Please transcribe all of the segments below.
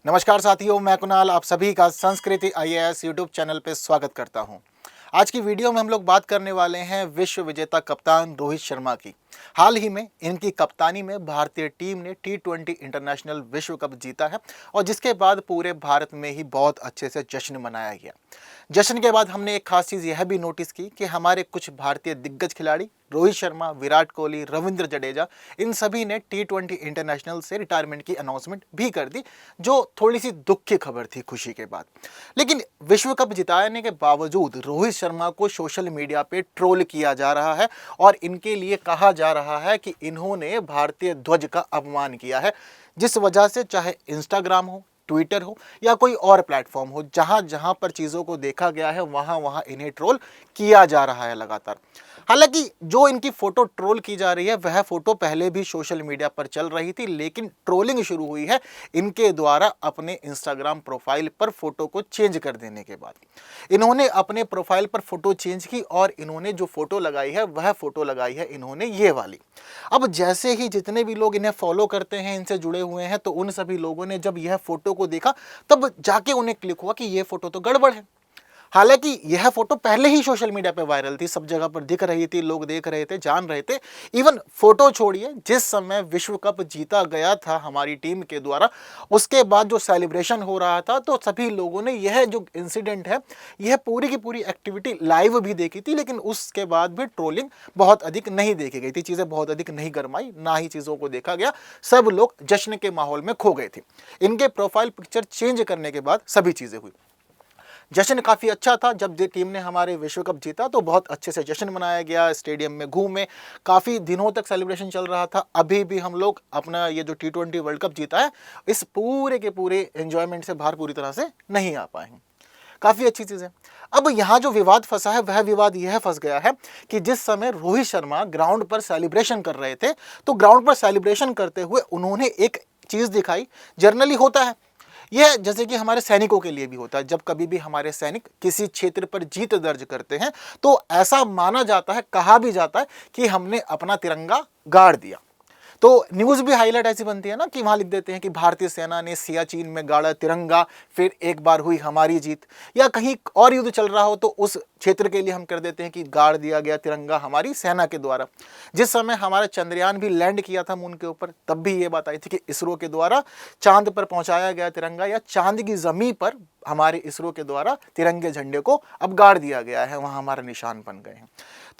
नमस्कार साथियों, मैं कुणाल आप सभी का संस्कृति आईएएस यूट्यूब चैनल पे स्वागत करता हूं। आज की वीडियो में हम लोग बात करने वाले हैं विश्व विजेता कप्तान रोहित शर्मा की। हाल ही में इनकी कप्तानी में भारतीय टीम ने T20 इंटरनेशनल विश्व कप जीता है और जिसके बाद पूरे भारत में ही बहुत अच्छे से जश्न मनाया गया। जश्न के बाद हमने एक खास चीज़ यह भी नोटिस की कि हमारे कुछ भारतीय दिग्गज खिलाड़ी रोहित शर्मा, विराट कोहली, रविंद्र जडेजा, इन सभी ने T20 इंटरनेशनल से रिटायरमेंट की अनाउंसमेंट भी कर दी, जो थोड़ी सी दुख की खबर थी खुशी के बाद। लेकिन विश्व कप जिताने के बावजूद रोहित शर्मा को सोशल मीडिया पे ट्रोल किया जा रहा है और इनके लिए कहा जा रहा है कि इन्होंने भारतीय ध्वज का अपमान किया है, जिस वजह से चाहे इंस्टाग्राम हो, ट्विटर हो या कोई और प्लेटफॉर्म हो, जहां जहां पर चीज़ों को देखा गया है वहां वहां इन्हें ट्रोल किया जा रहा है लगातार। हालांकि जो इनकी फोटो ट्रोल की जा रही है वह फोटो पहले भी सोशल मीडिया पर चल रही थी, लेकिन ट्रोलिंग शुरू हुई है इनके द्वारा अपने इंस्टाग्राम प्रोफाइल पर फोटो को चेंज कर देने के बाद। इन्होंने अपने प्रोफाइल पर फोटो चेंज की और इन्होंने जो फोटो लगाई है वह फोटो लगाई है इन्होंने ये वाली। अब जैसे ही जितने भी लोग इन्हें फॉलो करते हैं, इनसे जुड़े हुए हैं, तो उन सभी लोगों ने जब यह फोटो को देखा तब जाके उन्हें क्लिक हुआ कि यह फोटो तो गड़बड़ है। हालांकि यह फोटो पहले ही सोशल मीडिया पे वायरल थी, सब जगह पर दिख रही थी, लोग देख रहे थे, जान रहे थे। इवन फोटो छोड़िए, जिस समय विश्व कप जीता गया था हमारी टीम के द्वारा, उसके बाद जो सेलिब्रेशन हो रहा था, तो सभी लोगों ने यह जो इंसिडेंट है, यह पूरी की पूरी एक्टिविटी लाइव भी देखी थी। लेकिन उसके बाद भी ट्रोलिंग बहुत अधिक नहीं देखी गई थी, चीज़ें बहुत अधिक नहीं गरमाई, ना ही चीज़ों को देखा गया। सब लोग जश्न के माहौल में खो गए थे। इनके प्रोफाइल पिक्चर चेंज करने के बाद सभी चीज़ें हुई। जश्न काफ़ी अच्छा था। जब टीम ने हमारे विश्व कप जीता तो बहुत अच्छे से जश्न मनाया गया, स्टेडियम में घूमे, काफ़ी दिनों तक सेलिब्रेशन चल रहा था। अभी भी हम लोग अपना ये जो T20 वर्ल्ड कप जीता है, इस पूरे के पूरे एंजॉयमेंट से बाहर पूरी तरह से नहीं आ पाए हैं। काफ़ी अच्छी चीज़ है। अब यहाँ जो विवाद फंसा है वह विवाद यह फंस गया है कि जिस समय रोहित शर्मा ग्राउंड पर सेलिब्रेशन कर रहे थे, तो ग्राउंड पर सेलिब्रेशन करते हुए उन्होंने एक चीज़ दिखाई। जर्नली होता है यह, जैसे कि हमारे सैनिकों के लिए भी होता है, जब कभी भी हमारे सैनिक किसी क्षेत्र पर जीत दर्ज करते हैं तो ऐसा माना जाता है, कहा भी जाता है कि हमने अपना तिरंगा गाड़ दिया। तो न्यूज़ भी हाईलाइट ऐसी बनती है ना कि वहाँ लिख देते हैं कि भारतीय सेना ने सियाचिन में गाड़ा तिरंगा, फिर एक बार हुई हमारी जीत। या कहीं और युद्ध चल रहा हो तो उस क्षेत्र के लिए हम कर देते हैं कि गाड़ दिया गया तिरंगा हमारी सेना के द्वारा। जिस समय हमारा चंद्रयान भी लैंड किया था मून के ऊपर, तब भी ये बात आई थी कि इसरो के द्वारा चांद पर पहुंचाया गया तिरंगा, या चांद की जमीन पर हमारे इसरो के द्वारा तिरंगे झंडे को अब गाड़ दिया गया है, वहाँ हमारे निशान बन गए हैं।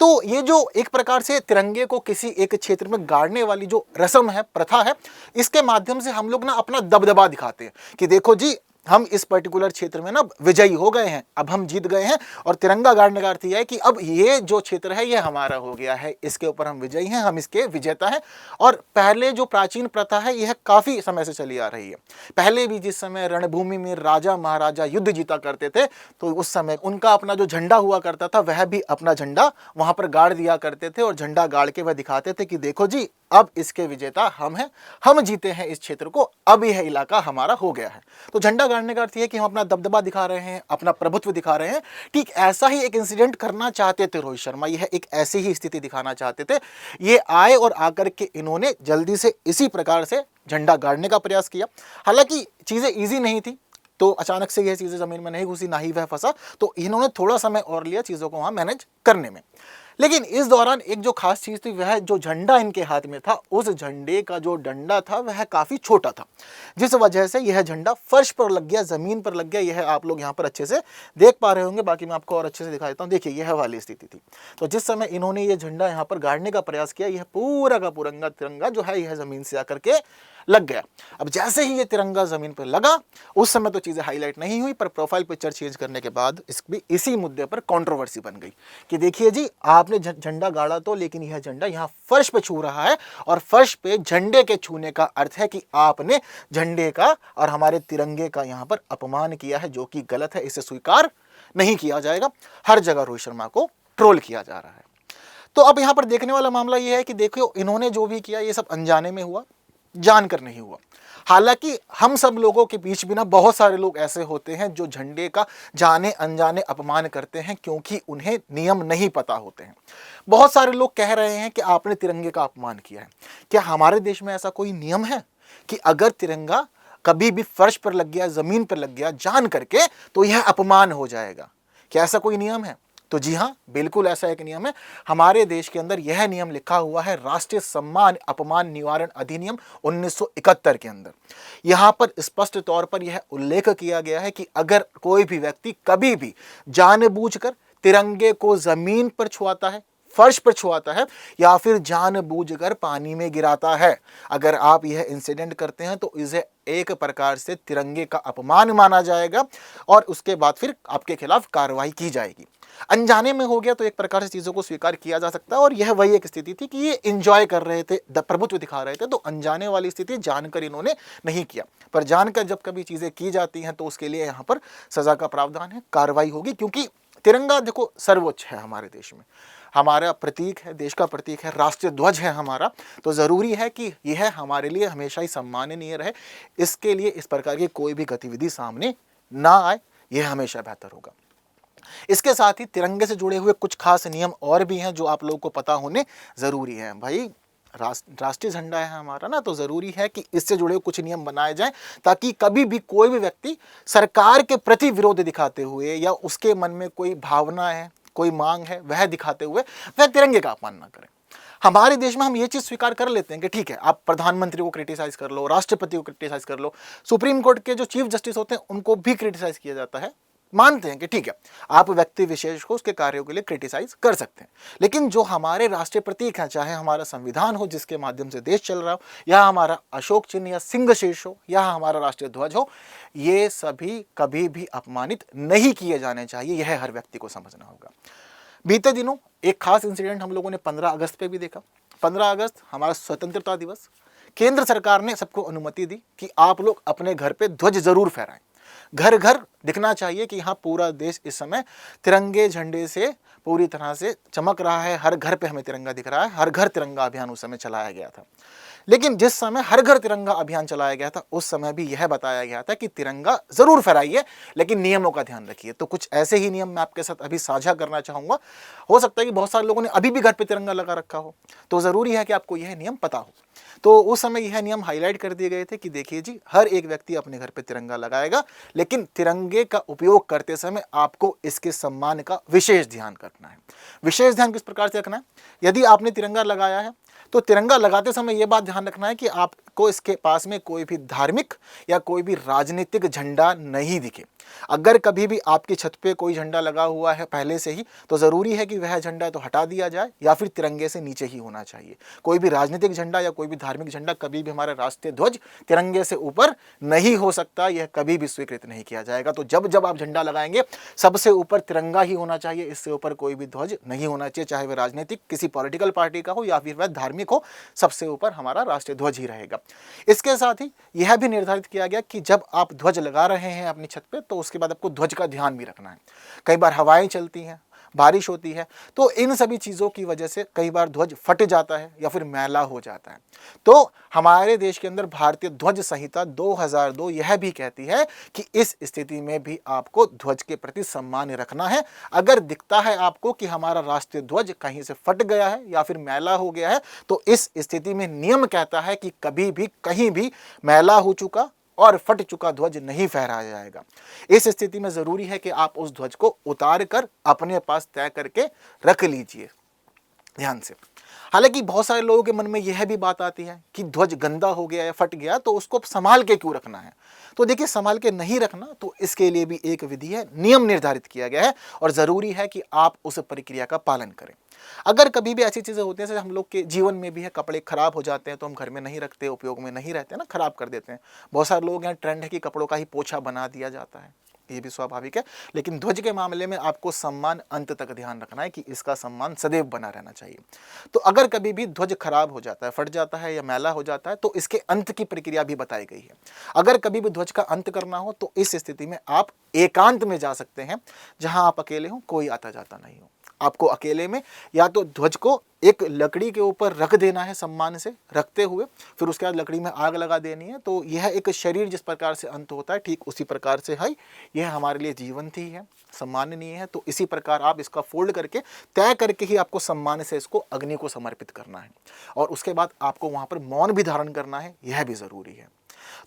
तो ये जो एक प्रकार से तिरंगे को किसी एक क्षेत्र में गाड़ने वाली जो रस्म है, प्रथा है, इसके माध्यम से हम लोग ना अपना दबदबा दिखाते हैं कि देखो जी, हम इस पर्टिकुलर क्षेत्र में ना विजयी हो गए हैं, अब हम जीत गए हैं। और तिरंगा गाड़ने का अर्थ यह है कि अब ये जो क्षेत्र है ये हमारा हो गया है, इसके ऊपर हम विजयी हैं, हम इसके विजेता हैं। और पहले जो प्राचीन प्रथा है यह काफ़ी समय से चली आ रही है। पहले भी जिस समय रणभूमि में राजा महाराजा युद्ध जीता करते थे, तो उस समय उनका अपना जो झंडा हुआ करता था वह भी अपना झंडा वहाँ पर गाड़ दिया करते थे और झंडा गाड़ के वह दिखाते थे कि देखो जी, अब इसके विजेता हम हैं, हम जीते हैं इस क्षेत्र को, अब यह इलाका हमारा हो गया है। तो झंडा गाड़ने का अर्थ यह है कि हम अपना दबदबा दिखा रहे हैं, अपना प्रभुत्व दिखा रहे हैं। ठीक ऐसा ही एक इंसिडेंट करना चाहते थे रोहित शर्मा, यह एक ऐसी ही स्थिति दिखाना चाहते थे। ये आए और आकर के इन्होंने जल्दी से इसी प्रकार से झंडा गाड़ने का प्रयास किया। हालांकि चीज़ें ईजी नहीं थी, तो अचानक से यह चीज़ें ज़मीन में नहीं घुसी, ना ही वह फंसा, तो इन्होंने थोड़ा समय और लिया चीज़ों को वहाँ मैनेज करने में। लेकिन इस दौरान एक जो खास चीज़ थी, वह जो झंडा इनके हाथ में था, उस झंडे का जो डंडा था वह काफ़ी छोटा था, जिस वजह से यह झंडा फर्श पर लग गया, ज़मीन पर लग गया। यह आप लोग यहाँ पर अच्छे से देख पा रहे होंगे, बाकी मैं आपको और अच्छे से दिखा देता हूँ। देखिए, यह वाली स्थिति थी। तो जिस समय इन्होंने ये झंडा यहाँ पर गाड़ने का प्रयास किया, यह पूरा का पूरा तिरंगा जो है यह ज़मीन से आकर के लग गया। अब जैसे ही ये तिरंगा ज़मीन पर लगा, उस समय तो चीज़ें हाईलाइट नहीं हुई, पर प्रोफाइल पिक्चर चेंज करने के बाद इसी मुद्दे पर कंट्रोवर्सी बन गई कि देखिए जी, आपने झंडा गाड़ा तो, लेकिन यह झंडा यहाँ फर्श पे छू रहा है, और फर्श पे झंडे के छूने का अर्थ है कि आपने झंडे का और हमारे तिरंगे का यहाँ पर अपमान किया है, जो कि गलत है, इसे स्वीकार नहीं किया जाएगा। हर जगह रोहित शर्मा को ट्रोल किया जा रहा है। तो अब यहाँ पर देखने वाला मामला यह है कि देखियो, इन्होंने जो भी किया ये सब अनजाने में हुआ, जानकर नहीं हुआ। हालांकि हम सब लोगों के बीच भी ना बहुत सारे लोग ऐसे होते हैं जो झंडे का जाने अनजाने अपमान करते हैं, क्योंकि उन्हें नियम नहीं पता होते हैं। बहुत सारे लोग कह रहे हैं कि आपने तिरंगे का अपमान किया है। क्या हमारे देश में ऐसा कोई नियम है कि अगर तिरंगा कभी भी फर्श पर लग गया, जमीन पर लग गया जान करके, तो यह अपमान हो जाएगा। क्या ऐसा कोई नियम है? तो जी हाँ, बिल्कुल ऐसा एक नियम है। हमारे देश के अंदर यह नियम लिखा हुआ है राष्ट्रीय सम्मान अपमान निवारण अधिनियम 1971 के अंदर। यहां पर स्पष्ट तौर पर यह उल्लेख किया गया है कि अगर कोई भी व्यक्ति कभी भी जानबूझकर तिरंगे को जमीन पर छुआता है, फर्श पर छुआता है, या फिर जानबूझकर पानी में गिराता है, अगर आप यह इंसिडेंट करते हैं तो इसे एक प्रकार से तिरंगे का अपमान माना जाएगा और उसके बाद फिर आपके खिलाफ कार्रवाई की जाएगी। अनजाने में हो गया तो एक प्रकार से चीजों को स्वीकार किया जा सकता है, और यह वही एक स्थिति थी कि ये एंजॉय कर रहे थे, प्रभुत्व दिखा रहे थे, तो अनजाने वाली स्थिति जानकर इन्होंने नहीं किया। पर जानकर जब कभी चीजें की जाती हैं तो उसके लिए यहाँ पर सजा का प्रावधान है, कार्रवाई होगी, क्योंकि तिरंगा देखो सर्वोच्च है हमारे देश में, हमारा प्रतीक है, देश का प्रतीक है, राष्ट्रीय ध्वज है हमारा, तो ज़रूरी है कि यह हमारे लिए हमेशा ही सम्माननीय रहे। इसके लिए इस प्रकार की कोई भी गतिविधि सामने ना आए, यह हमेशा बेहतर होगा। इसके साथ ही तिरंगे से जुड़े हुए कुछ खास नियम और भी हैं जो आप लोगों को पता होने ज़रूरी हैं। भाई राष्ट्रीय झंडा है हमारा ना, तो ज़रूरी है कि इससे जुड़े हुए कुछ नियम बनाए जाएं, ताकि कभी भी कोई भी व्यक्ति सरकार के प्रति विरोध दिखाते हुए या उसके मन में कोई भावना है, कोई मांग है, वह दिखाते हुए वह तिरंगे का अपमान ना करें। हमारे देश में हम ये चीज़ स्वीकार कर लेते हैं कि ठीक है, आप प्रधानमंत्री को क्रिटिसाइज कर लो, राष्ट्रपति को क्रिटिसाइज कर लो, सुप्रीम कोर्ट के जो चीफ जस्टिस होते हैं उनको भी क्रिटिसाइज किया जाता है, मानते हैं कि ठीक है आप व्यक्ति विशेष को उसके कार्यों के लिए क्रिटिसाइज कर सकते हैं। लेकिन जो हमारे राष्ट्रीय प्रतीक हैं, चाहे हमारा संविधान हो जिसके माध्यम से देश चल रहा हो, या हमारा अशोक चिन्ह या सिंह शीर्ष हो, या हमारा राष्ट्रीय ध्वज हो, ये सभी कभी भी अपमानित नहीं किए जाने चाहिए। यह हर व्यक्ति को समझना होगा। बीते दिनों एक खास इंसिडेंट हम लोगों ने 15 अगस्त पे भी देखा। 15 अगस्त हमारा स्वतंत्रता दिवस, केंद्र सरकार ने सबको अनुमति दी कि आप लोग अपने घर पे ध्वज जरूर फहराएं। घर घर दिखना चाहिए कि हाँ पूरा देश इस समय तिरंगे झंडे से पूरी तरह से चमक रहा है, हर घर पे हमें तिरंगा दिख रहा है। हर घर तिरंगा अभियान उस समय चलाया गया था। लेकिन जिस समय हर घर तिरंगा अभियान चलाया गया था उस समय भी यह बताया गया था कि तिरंगा जरूर फहराइए, लेकिन नियमों का ध्यान रखिए। तो कुछ ऐसे ही नियम मैं आपके साथ अभी साझा करना चाहूंगा। हो सकता है कि बहुत सारे लोगों ने अभी भी घर पे तिरंगा लगा रखा हो, तो जरूरी है कि आपको यह नियम पता हो। तो उस समय यह नियम हाईलाइट कर दिए गए थे कि देखिए जी, हर एक व्यक्ति अपने घर पे तिरंगा लगाएगा, लेकिन तिरंगे का उपयोग करते समय आपको इसके सम्मान का विशेष ध्यान रखना है। विशेष ध्यान किस प्रकार से रखना है? यदि आपने तिरंगा लगाया है तो तिरंगा लगाते समय यह बात ध्यान रखना है कि आपको इसके पास में कोई भी धार्मिक या कोई भी राजनीतिक झंडा नहीं दिखे। अगर कभी भी आपकी छत पे कोई झंडा लगा हुआ है पहले से ही, तो ज़रूरी है कि वह झंडा तो हटा दिया जाए या फिर तिरंगे से नीचे ही होना चाहिए। कोई भी राजनीतिक झंडा या कोई भी धार्मिक झंडा, कभी भी हमारा राष्ट्रीय ध्वज तिरंगे से ऊपर नहीं हो सकता, यह कभी भी स्वीकृत नहीं किया जाएगा। तो जब जब आप झंडा लगाएंगे सबसे ऊपर तिरंगा ही होना चाहिए, इससे ऊपर कोई भी ध्वज नहीं होना चाहिए, चाहे वह राजनीतिक किसी पॉलिटिकल पार्टी का हो या फिर वह धार्मिक हो, सबसे ऊपर हमारा राष्ट्रीय ध्वज ही रहेगा। इसके साथ ही यह भी निर्धारित किया गया कि जब आप ध्वज लगा रहे हैं अपनी छत पे, तो उसके बाद आपको ध्वज का ध्यान भी रखना है। कई बार हवाएं चलती हैं, बारिश होती है, तो इन सभी चीज़ों की वजह से कई बार ध्वज फट जाता है या फिर मैला हो जाता है। तो हमारे देश के अंदर भारतीय ध्वज संहिता 2002 यह भी कहती है कि इस स्थिति में भी आपको ध्वज के प्रति सम्मान रखना है। अगर दिखता है आपको कि हमारा राष्ट्रीय ध्वज कहीं से फट गया है या फिर मैला हो गया है, तो इस स्थिति में नियम कहता है कि कभी भी कहीं भी मैला हो चुका और फट चुका ध्वज नहीं फहराया जाएगा। इस स्थिति में जरूरी है कि आप उस ध्वज को उतार कर अपने पास तय करके रख लीजिए ध्यान से। हालांकि बहुत सारे लोगों के मन में यह भी बात आती है कि ध्वज गंदा हो गया या फट गया तो उसको संभाल के क्यों रखना है। तो देखिए, संभाल के नहीं रखना, तो इसके लिए भी एक विधि है, नियम निर्धारित किया गया है, और जरूरी है कि आप उस प्रक्रिया का पालन करें। अगर कभी भी ऐसी चीज़ें होती हैं, जैसे हम लोग के जीवन में भी है, कपड़े खराब हो जाते हैं तो हम घर में नहीं रखते, उपयोग में नहीं रहते ना, खराब कर देते हैं। बहुत सारे लोग हैं, ट्रेंड है कि कपड़ों का ही पोछा बना दिया जाता है, ये भी स्वाभाविक है। लेकिन ध्वज के मामले में आपको सम्मान अंत तक ध्यान रखना है कि इसका सम्मान सदैव बना रहना चाहिए। तो अगर कभी भी ध्वज खराब हो जाता है, फट जाता है या मैला हो जाता है, तो इसके अंत की प्रक्रिया भी बताई गई है। अगर कभी भी ध्वज का अंत करना हो तो इस स्थिति में आप एकांत में जा सकते हैं, जहां आप अकेले हो, कोई आता जाता नहीं हो। आपको अकेले में या तो ध्वज को एक लकड़ी के ऊपर रख देना है, सम्मान से रखते हुए, फिर उसके बाद लकड़ी में आग लगा देनी है। तो यह एक शरीर जिस प्रकार से अंत होता है, ठीक उसी प्रकार से है यह हमारे लिए जीवंत ही है, सम्माननीय है। तो इसी प्रकार आप इसका फोल्ड करके तय करके ही आपको सम्मान से इसको अग्नि को समर्पित करना है, और उसके बाद आपको वहाँ पर मौन भी धारण करना है, यह भी ज़रूरी है।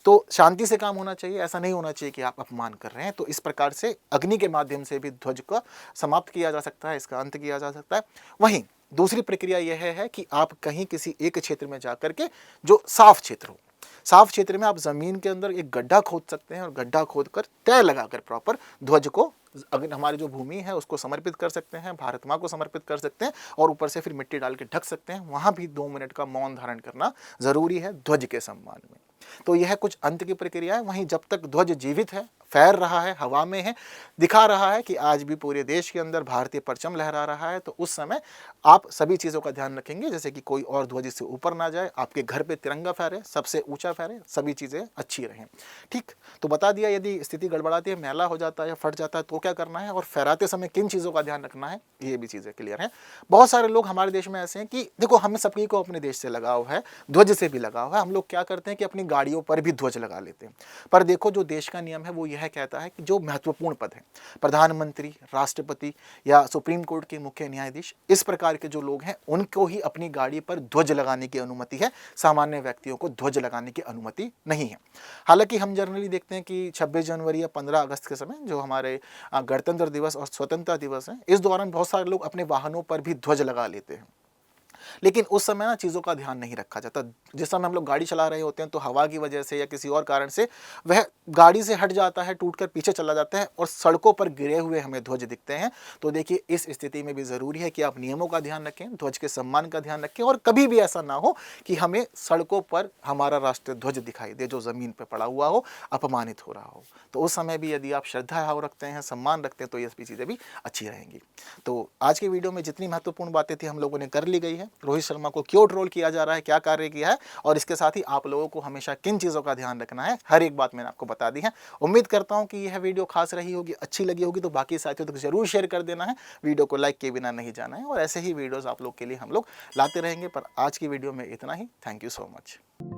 तो शांति से काम होना चाहिए, ऐसा नहीं होना चाहिए कि आप अपमान कर रहे हैं। तो इस प्रकार से अग्नि के माध्यम से भी ध्वज को समाप्त किया जा सकता है, इसका अंत किया जा सकता है। वहीं दूसरी प्रक्रिया यह है कि आप कहीं किसी एक क्षेत्र में जाकर के, जो साफ क्षेत्र हो, साफ क्षेत्र में आप जमीन के अंदर एक गड्ढा खोद सकते हैं और गड्ढा खोदकर तय लगाकर प्रॉपर ध्वज को, अगर हमारी जो भूमि है उसको समर्पित कर सकते हैं, भारत माँ को समर्पित कर सकते हैं और ऊपर से फिर मिट्टी डाल के ढक सकते हैं। वहाँ भी 2 मिनट का मौन धारण करना जरूरी है ध्वज के सम्मान में। तो यह कुछ अंत की प्रक्रिया है। वहीं जब तक ध्वज जीवित है, फैर रहा है, हवा में है, दिखा रहा है कि आज भी पूरे देश के अंदर भारतीय परचम लहरा रहा है, तो उस समय आप सभी चीज़ों का ध्यान रखेंगे, जैसे कि कोई और ध्वज इससे ऊपर ना जाए, आपके घर पे तिरंगा फहरे, सबसे ऊंचा फहरे, सभी चीज़ें अच्छी रहें। ठीक, तो बता दिया, यदि स्थिति गड़बड़ाती है, मैला हो जाता है या फट जाता है तो क्या करना है और फहराते समय किन चीज़ों का ध्यान रखना है, ये भी चीज़ें क्लियर हैं। बहुत सारे लोग हमारे देश में ऐसे हैं कि देखो, हमें सभी को अपने देश से लगाव है, ध्वज से भी लगाव है। हम लोग क्या करते हैं कि अपनी गाड़ियों पर भी ध्वज लगा लेते हैं। पर देखो, जो देश का नियम है वो यह कहता है कि जो महत्वपूर्ण पद है, प्रधानमंत्री, राष्ट्रपति या सुप्रीम कोर्ट के मुख्य न्यायाधीश, इस प्रकार के जो लोग हैं उनको ही अपनी गाड़ी पर ध्वज लगाने की अनुमति है। सामान्य व्यक्तियों को ध्वज लगाने की अनुमति नहीं है। हालांकि हम जनरली देखते हैं कि 26 जनवरी या 15 अगस्त के समय, जो हमारे गणतंत्र दिवस और स्वतंत्रता दिवस है, इस दौरान बहुत सारे लोग अपने वाहनों पर भी ध्वज लगा लेते हैं। लेकिन उस समय ना चीज़ों का ध्यान नहीं रखा जाता। जिस समय हम लोग गाड़ी चला रहे होते हैं तो हवा की वजह से या किसी और कारण से वह गाड़ी से हट जाता है, टूटकर पीछे चला जाता है और सड़कों पर गिरे हुए हमें ध्वज दिखते हैं। तो देखिए, इस स्थिति में भी ज़रूरी है कि आप नियमों का ध्यान रखें, ध्वज के सम्मान का ध्यान रखें और कभी भी ऐसा ना हो कि हमें सड़कों पर हमारा राष्ट्रीय ध्वज दिखाई दे जो ज़मीन पर पड़ा हुआ हो, अपमानित हो रहा हो। तो उस समय भी यदि आप श्रद्धा भाव रखते हैं, सम्मान रखते हैं, तो ये चीज़ें भी अच्छी रहेंगी। तो आज की वीडियो में जितनी महत्वपूर्ण बातें थी हम लोगों ने कर ली गई है। रोहित शर्मा को क्यों ट्रोल किया जा रहा है, क्या कार्य किया है और इसके साथ ही आप लोगों को हमेशा किन चीज़ों का ध्यान रखना है, हर एक बात मैंने आपको बता दी है। उम्मीद करता हूं कि यह वीडियो खास रही होगी, अच्छी लगी होगी, तो बाकी साथियों तक जरूर शेयर कर देना है। वीडियो को लाइक किए बिना नहीं जाना है और ऐसे ही वीडियोस आप लोग के लिए हम लोग लाते रहेंगे। पर आज की वीडियो में इतना ही। Thank you so much.